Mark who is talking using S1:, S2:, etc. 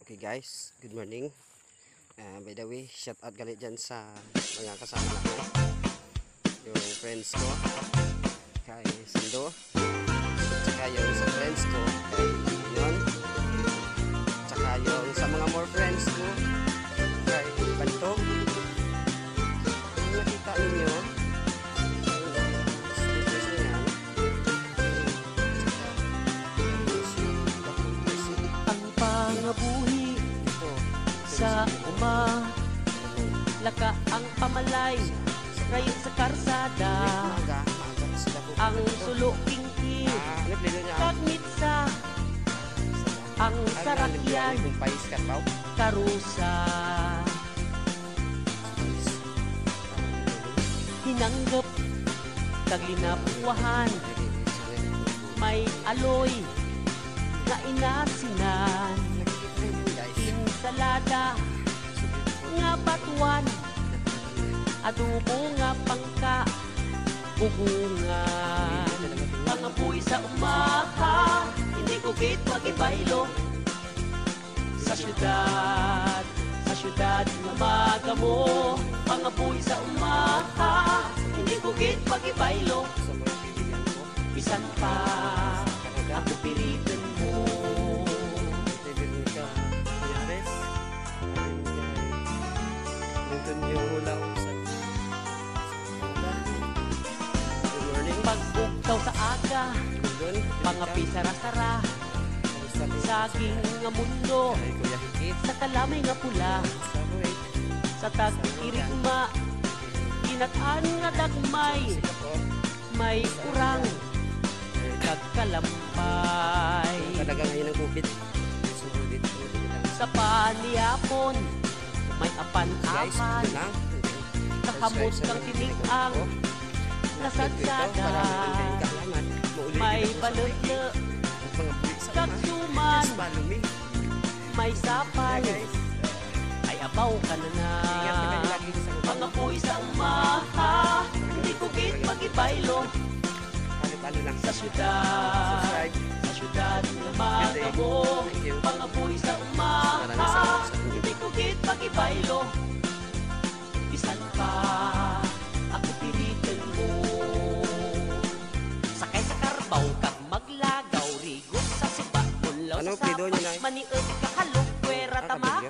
S1: Okay guys, good morning. By the way, shout out galit dyan sa mga kasama natin. Yung friends ko, kay Sando. Tsaka yung sa friends ko, kay Yon. Tsaka yung sa mga more friends ko, kay Banto. Kung nakita ninyo, stickers na yan.
S2: Ang pangabuhi sa laka ang pamalay rayon sa karsada, ang sulo kingking kagmitsa, ang sarakyan karusa, hinanggap kaglinapuhan may aloy na inasinan, insalada nga batuan, adobo nga pangka bugungan, pangapoy sa umaha hindi ko git magibaylo sa syudad nga magamo, pangapoy sa umaha hindi ko git magibaylo bisan pa ako pilitin mo. Pagbugtaw sa aga, pangapi sara-sara, saging nga mundo, sa kalamay nga pula, sa tag-irigma, inataan nga dagmay, may urang, kagkalampay.
S1: Talaga ngayon ang COVID.
S2: Sa paniyapon, may apan-apan, kakamot kang tinigang, nasadsada, may balot-lo, kagsuman, may sapal, ay abaw ka na. Pangapoy sa umaha, hindi ko git magibaylo sa syudad na magamo, pangapoy sa umaha, hindi ko git magibaylo bisan pa ako pilitin mo. Sakay sa karbaw kag maglagaw, rigot sa suba, mulaw sa sapa, maniod kahalok, kwera tama,